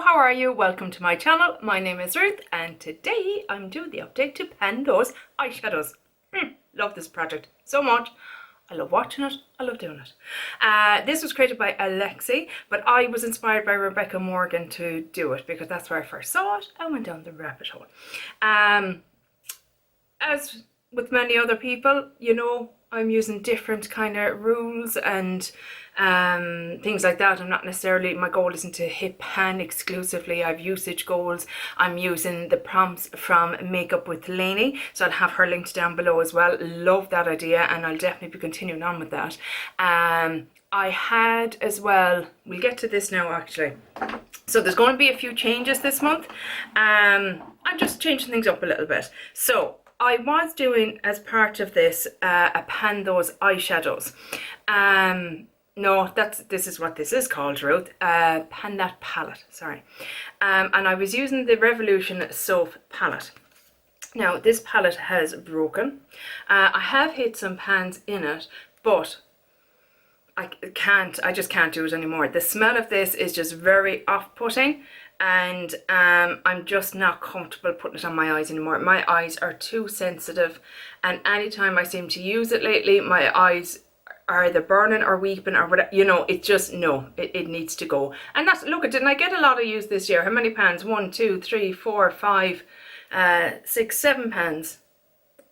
how are you? Welcome to my channel. My name is Ruth and today I'm doing the update to Pan those eyeshadows. Love this project so much. I love watching it, I love doing it. This was created by Alexi, but I was inspired by Rebecca Morgan to do it because that's where I first saw it and went down the rabbit hole. As with many other people, you know, I'm using different kind of rules and things like that. I'm not necessarily, my goal isn't to hit pan exclusively. I have usage goals. I'm using the prompts from Makeup with Lainey, so I'll have her linked down below as well. Love that idea and I'll definitely be continuing on with that. I had as well, we'll get to this now actually. So there's going to be a few changes this month. I'm just changing things up a little bit. So I was doing, as part of this, a Pan those eyeshadows. No, this is what this is called, Ruth. Pan that palette, sorry. And I was using the Revolution Soph palette. Now, this palette has broken. I have hit some pans in it, but I just can't do it anymore. The smell of this is just very off-putting. And I'm just not comfortable putting it on my eyes anymore. My eyes are too sensitive, and anytime I seem to use it lately, my eyes are either burning or weeping or whatever, you know. It just, no, it needs to go. And that's, look, didn't I get a lot of use this year? How many pans? 1, 2, 3, 4, 5, 6, 7 pans.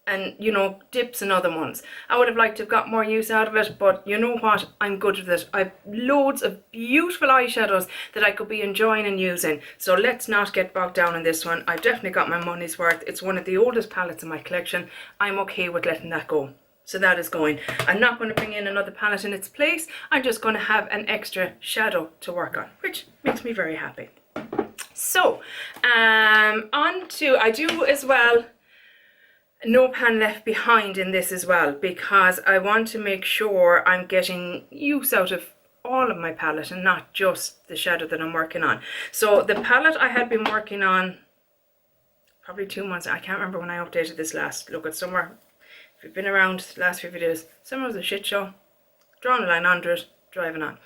And, you know, dips and other ones. I would have liked to have got more use out of it, but you know what? I'm good with it. I've loads of beautiful eyeshadows that I could be enjoying and using. So let's not get bogged down in this one. I've definitely got my money's worth. It's one of the oldest palettes in my collection. I'm okay with letting that go. So that is going. I'm not going to bring in another palette in its place. I'm just going to have an extra shadow to work on, which makes me very happy. So, on to, I do as well, no pan left behind in this as well, because I want to make sure I'm getting use out of all of my palette and not just the shadow that I'm working on. So the palette I had been working on probably 2 months, I can't remember when I updated this last. Look at somewhere, if you've been around the last few videos, summer was a shit show, drawing a line under it, driving on.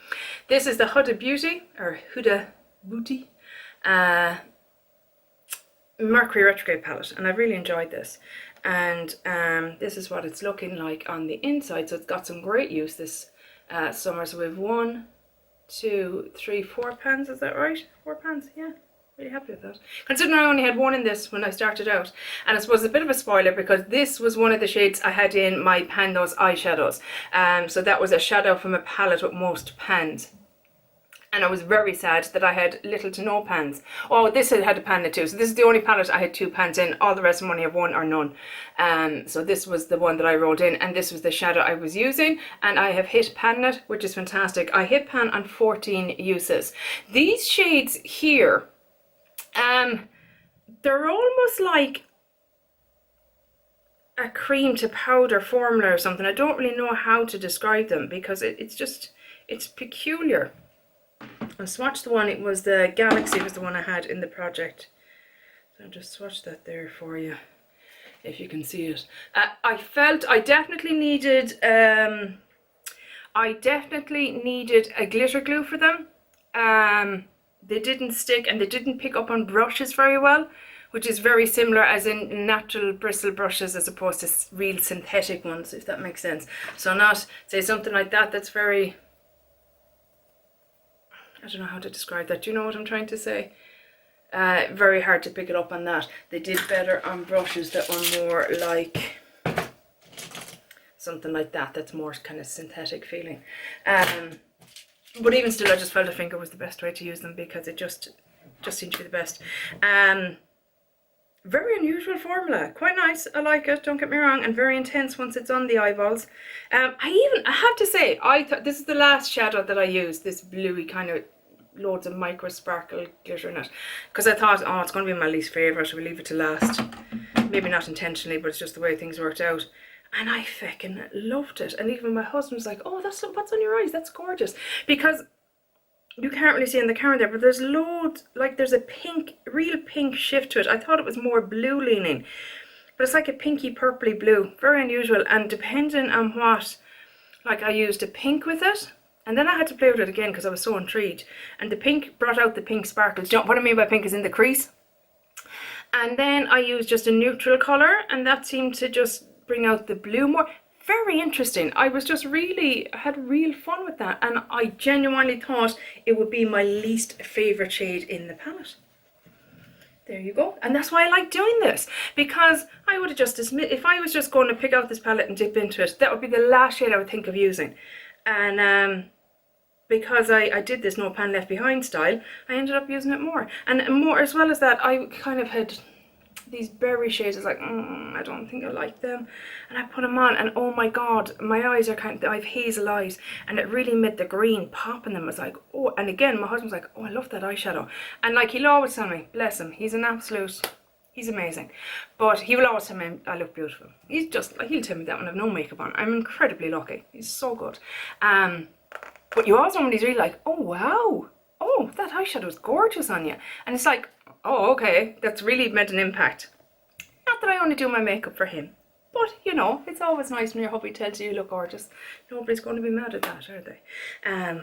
This is the Huda Beauty, or Huda Beauty, Mercury Retrograde palette, and I really enjoyed this. And this is what it's looking like on the inside. So it's got some great use this summer. So we have 1, 2, 3, 4 pans. Is that right? 4 pans, yeah. Really happy with that. Considering I only had 1 in this when I started out. And I suppose a bit of a spoiler because this was one of the shades I had in my Pan those eyeshadows. So that was a shadow from a palette with most pans. And I was very sad that I had little to no pans. Oh, this had a pan in it too. So this is the only palette I had 2 pans in. All the rest of them only have 1 or none. So this was the one that I rolled in, and this was the shadow I was using. And I have hit pan it, which is fantastic. I hit pan on 14 uses. These shades here, they're almost like a cream to powder formula or something. I don't really know how to describe them because it's peculiar. I swatched the one, it was the Galaxy was the one I had in the project. So I'll just swatch that there for you, if you can see it. I felt I definitely needed a glitter glue for them. They didn't stick and they didn't pick up on brushes very well, which is very similar as in natural bristle brushes as opposed to real synthetic ones, if that makes sense. So not, say something like that, that's very, I don't know how to describe that. Do you know what I'm trying to say? Very hard to pick it up on that. They did better on brushes that were more like something like that. That's more kind of synthetic feeling. But even still, I just felt a finger was the best way to use them because it just seemed to be the best. Very unusual formula, quite nice. I like it, don't get me wrong, and very intense once it's on the eyeballs. I have to say, I thought this is the last shadow that I used, this bluey kind of loads of micro sparkle glitter in it, because I thought, oh, it's going to be my least favourite, so we'll leave it to last. Maybe not intentionally, but it's just the way things worked out. And I feckin' loved it. And even my husband's like, oh, that's what's on your eyes, that's gorgeous. Because you can't really see in the camera there, but there's loads, like there's a pink, real pink shift to it. I thought it was more blue leaning, but it's like a pinky purpley blue. Very unusual, and depending on what, like I used a pink with it, And then I had to play with it again because I was so intrigued. And the pink brought out the pink sparkles. You know what I mean by pink is in the crease. And then I used just a neutral colour, and that seemed to just bring out the blue more. Very interesting. I was just really, I had real fun with that. And I genuinely thought it would be my least favourite shade in the palette. There you go. And that's why I like doing this, because I would have just dismissed, if I was just going to pick out this palette and dip into it, that would be the last shade I would think of using. And because I did this no pan left behind style, I ended up using it more. And more, as well as that, I kind of had these berry shades. I was like, I don't think I like them. And I put them on, and oh my god, my eyes are kind of, I have hazel eyes, and it really made the green pop in them. I was like, oh, and again, my husband's like, oh, I love that eyeshadow. And like, he'll always tell me, bless him, he's an absolute, he's amazing. But he will always tell me I look beautiful. He's just, like, he'll tell me that when I have no makeup on. I'm incredibly lucky. He's so good. But you also, when he's really like, oh wow, oh, that eyeshadow is gorgeous on you. And it's like, oh, okay, that's really made an impact. Not that I only do my makeup for him, but you know, it's always nice when your hubby tells you you look gorgeous. Nobody's going to be mad at that, are they?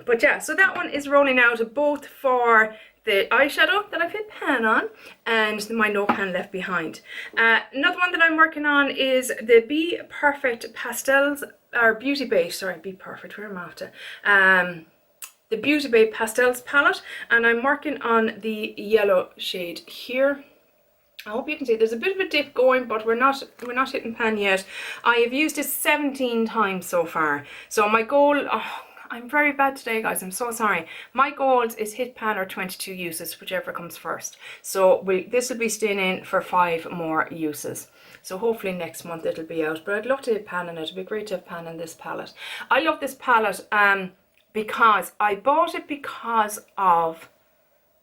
But yeah, so that one is rolling out both for the eyeshadow that I've hit pan on and my no pan left behind. Another one that I'm working on is the Be Perfect Pastels, or Beauty Bay, sorry, Be Perfect, where am I after? The Beauty Bay Pastels palette, and I'm working on the yellow shade here. I hope you can see there's a bit of a dip going, but we're not hitting pan yet. I have used it 17 times so far. So my goal, oh, I'm very bad today, guys, I'm so sorry. My goal is hit pan or 22 uses, whichever comes first. So this will be staying in for 5 more uses. So hopefully next month it'll be out, but I'd love to hit pan in it. It'd be great to have pan in this palette. I love this palette because I bought it because of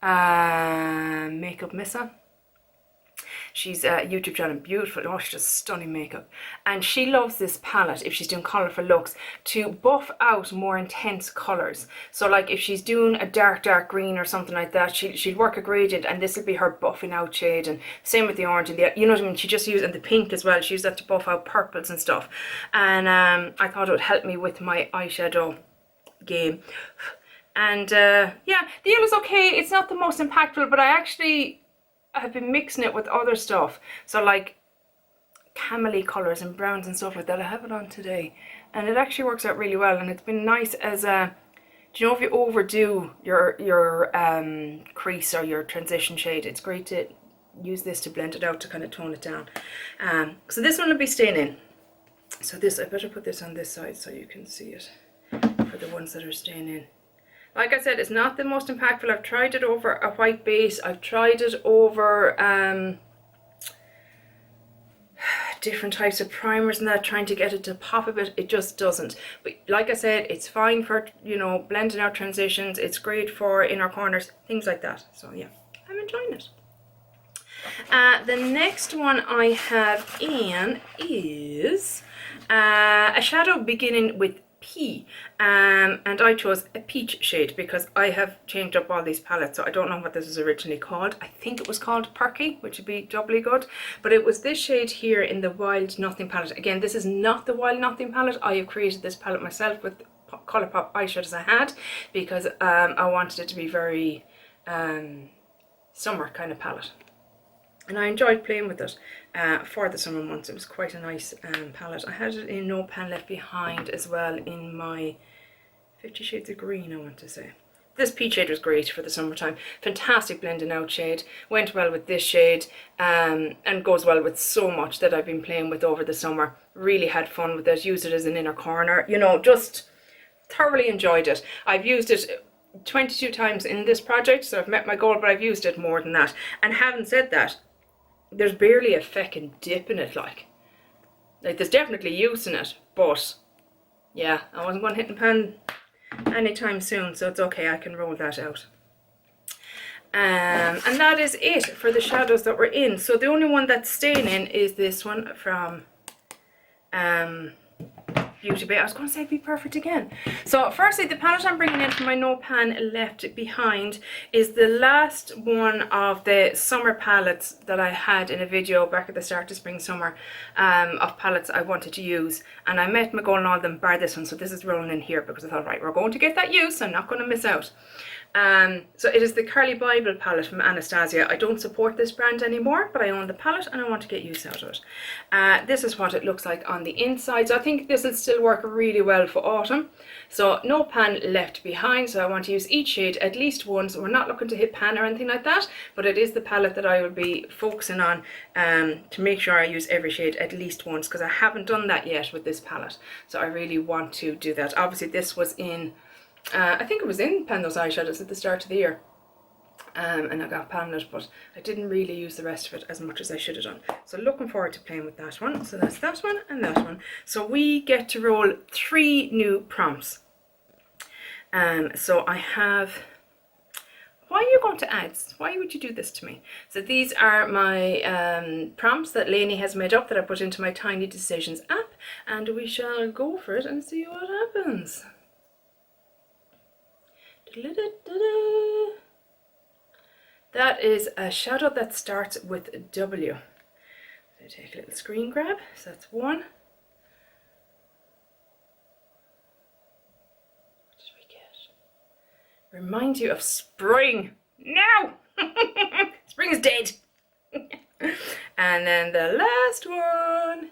Makeup Missa. She's a YouTube channel, beautiful, oh, she does stunning makeup. And she loves this palette, if she's doing colourful looks, to buff out more intense colours. So like if she's doing a dark green or something like that, she'll work a gradient, and this will be her buffing out shade. And same with the orange and the, you know what I mean, she just used, and the pink as well, she used that to buff out purples and stuff. And I thought it would help me with my eyeshadow game. And yeah, the yellow's okay, it's not the most impactful, but I've been mixing it with other stuff, so like camely colours and browns and stuff like that. I have it on today, and it actually works out really well. And it's been nice as a, do you know, if you overdo your crease or your transition shade, it's great to use this to blend it out, to kind of tone it down. So this one will be staying in. So this, I better put this on this side so you can see it for the ones that are staying in. Like I said, it's not the most impactful. I've tried it over a white base. I've tried it over different types of primers and that, trying to get it to pop a bit. It just doesn't. But like I said, it's fine for, you know, blending out transitions. It's great for inner corners, things like that. So yeah, I'm enjoying it. The next one I have in is a shadow beginning with P, and I chose a peach shade because I have changed up all these palettes, so I don't know what this was originally called. I think it was called Perky, which would be doubly good, but it was this shade here in the Wild Nothing palette. Again, this is not the Wild Nothing palette. I have created this palette myself with Colourpop eyeshadows I had, because I wanted it to be very summer kind of palette. And I enjoyed playing with it for the summer months. It was quite a nice palette. I had it in No Pan Left Behind as well, in my 50 Shades of Green, I want to say. This peach shade was great for the summertime. Fantastic blending out shade. Went well with this shade, and goes well with so much that I've been playing with over the summer. Really had fun with it. Used it as an inner corner. You know, just thoroughly enjoyed it. I've used it 22 times in this project, so I've met my goal, but I've used it more than that. And having said that, there's barely a feckin' dip in it, like there's definitely use in it, but yeah, I wasn't going to hit and pan anytime soon, so it's okay, I can roll that out. And that is it for the shadows that we're in. So the only one that's staying in is this one from Beauty Bay. I was going to say Be Perfect again. So firstly, the palette I'm bringing in for my No Pan Left Behind is the last one of the summer palettes that I had in a video back at the start of spring summer of palettes I wanted to use, and I met my goal in all of them bar this one, so this is rolling in here because I thought, right, we're going to get that use, so I'm not going to miss out. So it is the Carli Bybel palette from Anastasia. I don't support this brand anymore, but I own the palette and I want to get use out of it. This is what it looks like on the inside. So I think this will still work really well for autumn. So no pan left behind, so I want to use each shade at least once. We're not looking to hit pan or anything like that, but it is the palette that I will be focusing on to make sure I use every shade at least once, because I haven't done that yet with this palette. So I really want to do that. Obviously this was in I think it was in Pan Those Eyeshadows at the start of the year, and I got pan it, but I didn't really use the rest of it as much as I should have done. So looking forward to playing with that one. So that's that one and that one. So we get to roll 3 new prompts. So I have, why are you going to ads? Why would you do this to me? So these are my prompts that Lainey has made up that I put into my Tiny Decisions app, and we shall go for it and see what happens. That is a shadow that starts with W. So take a little screen grab. So that's one. What did we get? Remind you of spring. No! Spring is dead. And then the last one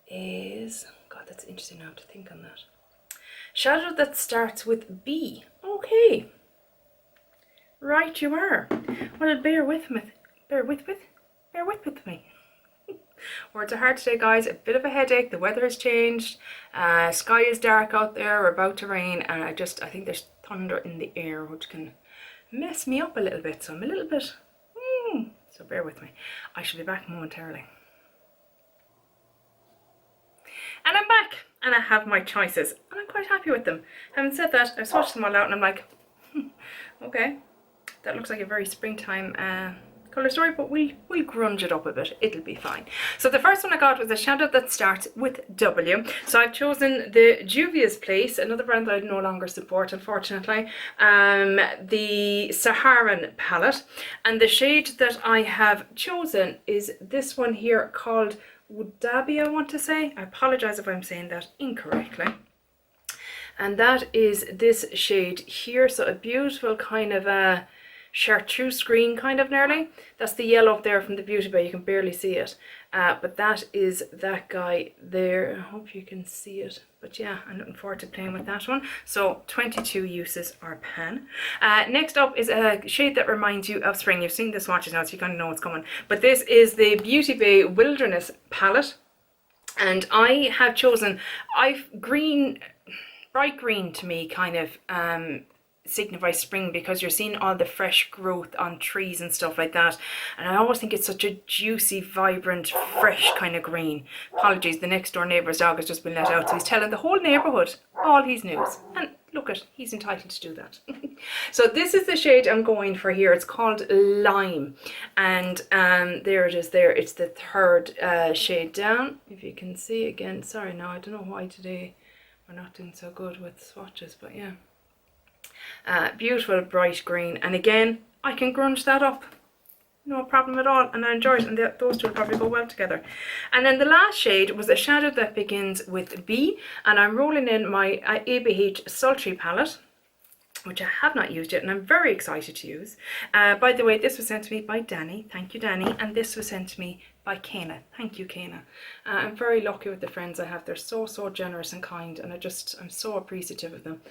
is, God, that's interesting now to think on that. Shadow that starts with B. Okay. Right you are. Well, bear with me. Words are hard today, guys. A bit of a headache. The weather has changed. Sky is dark out there. We're about to rain, and I think there's thunder in the air, which can mess me up a little bit. So I'm a little bit. So bear with me. I shall be back momentarily. And I'm back, and I have my choices, and I'm quite happy with them. Having said that, I've swatched them all out, and I'm like, okay, that looks like a very springtime colour story, but we'll grunge it up a bit. It'll be fine. So the first one I got was a shadow that starts with W. So I've chosen the Juvia's Place, another brand that I no longer support, unfortunately, the Saharan palette, and the shade that I have chosen is this one here called Wodaabe, I want to say. I apologize if I'm saying that incorrectly. And that is this shade here. So a beautiful kind of a chartreuse green, kind of nearly. That's the yellow up there from the Beauty Bay. You can barely see it. But that is that guy there. I hope you can see it. But yeah, I'm looking forward to playing with that one. So 22 uses are pan. Next up is a shade that reminds you of spring. You've seen the swatches now, so you kind of know what's coming. But this is the Beauty Bay Wilderness palette. And I have chosen, bright green to me kind of signifies spring, because you're seeing all the fresh growth on trees and stuff like that, and I always think it's such a juicy, vibrant, fresh kind of green. Apologies, the next door neighbour's dog has just been let out, so he's telling the whole neighbourhood all his news, and look at, he's entitled to do that. So this is the shade I'm going for here. It's called Lime, and there it is there. It's the third shade down, if you can see again. Sorry, now I don't know why today we're not doing so good with swatches, but yeah. Beautiful bright green, and again I can grunge that up, no problem at all, and I enjoy it, and those two will probably go well together. And then the last shade was a shadow that begins with B, and I'm rolling in my A.B.H Sultry Palette, which I have not used yet, and I'm very excited to use. By the way, this was sent to me by Danny. Thank you, Danny. And this was sent to me by Kana. Thank you, Kana. I'm very lucky with the friends I have. They're so generous and kind, and I'm so appreciative of them.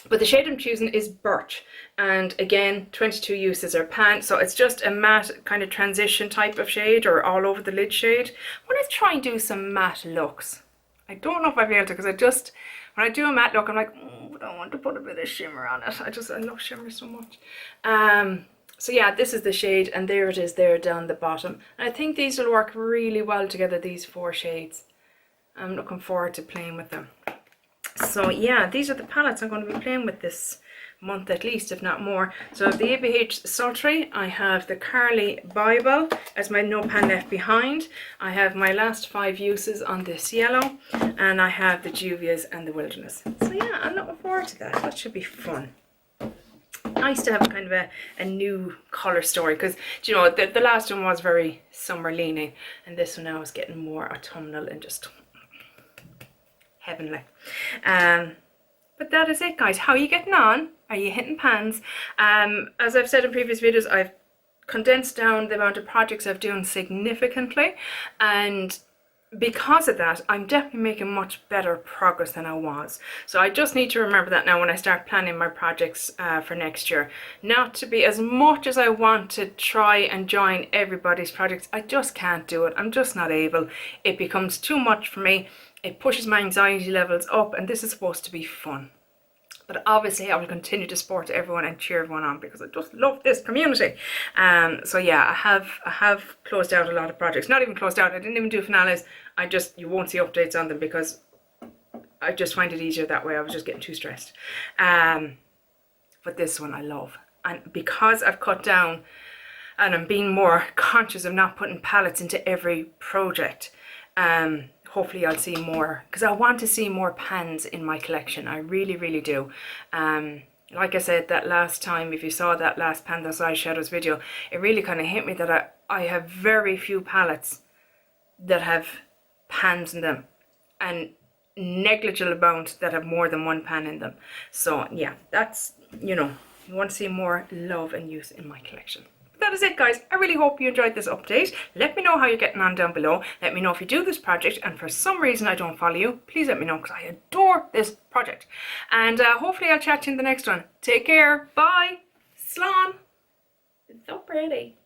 But the shade I'm choosing is Birch, and again 22 uses are pan, so it's just a matte kind of transition type of shade, or all over the lid shade. I want to try and do some matte looks. I don't know if I'll be able to, because when I do a matte look, I'm like, I don't want to put a bit of shimmer on it. I love shimmer so much. So yeah, this is the shade, and there it is there down the bottom. And I think these will work really well together, these 4 shades. I'm looking forward to playing with them. So yeah, these are the palettes I'm going to be playing with this month at least, if not more. So I have the A.B.H Sultry, I have the Carli Bybel as my no pan left behind, I have my last 5 uses on this yellow, and I have the Juvias and the Wilderness. So yeah, I'm looking forward to that. That should be fun. Nice to have kind of a new colour story, because you know the last one was very summer leaning, and this one now is getting more autumnal and just heavenly. But that is it, guys. How are you getting on? Are you hitting pans? As I've said in previous videos, I've condensed down the amount of projects I've done significantly, and because of that, I'm definitely making much better progress than I was. So I just need to remember that now when I start planning my projects for next year. Not to be, as much as I want to try and join everybody's projects, I just can't do it. I'm just not able. It becomes too much for me. It pushes my anxiety levels up, and this is supposed to be fun. But obviously I will continue to support everyone and cheer everyone on, because I just love this community. So yeah, I have closed out a lot of projects. Not even closed out, I didn't even do finales. You won't see updates on them because I just find it easier that way. I was just getting too stressed. But this one I love. And because I've cut down and I'm being more conscious of not putting palettes into every project, hopefully I'll see more, because I want to see more pans in my collection. I really, really do. Like I said that last time, if you saw that last Pandas eyeshadows video, it really kind of hit me that I have very few palettes that have pans in them, and negligible amount that have more than 1 pan in them. So yeah, that's, you know, you want to see more love and use in my collection. That is it, guys. I really hope you enjoyed this update. Let me know how you're getting on down below. Let me know if you do this project and for some reason I don't follow you. Please let me know, because I adore this project. And hopefully I'll chat to you in the next one. Take care. Bye. Slán. It's so pretty.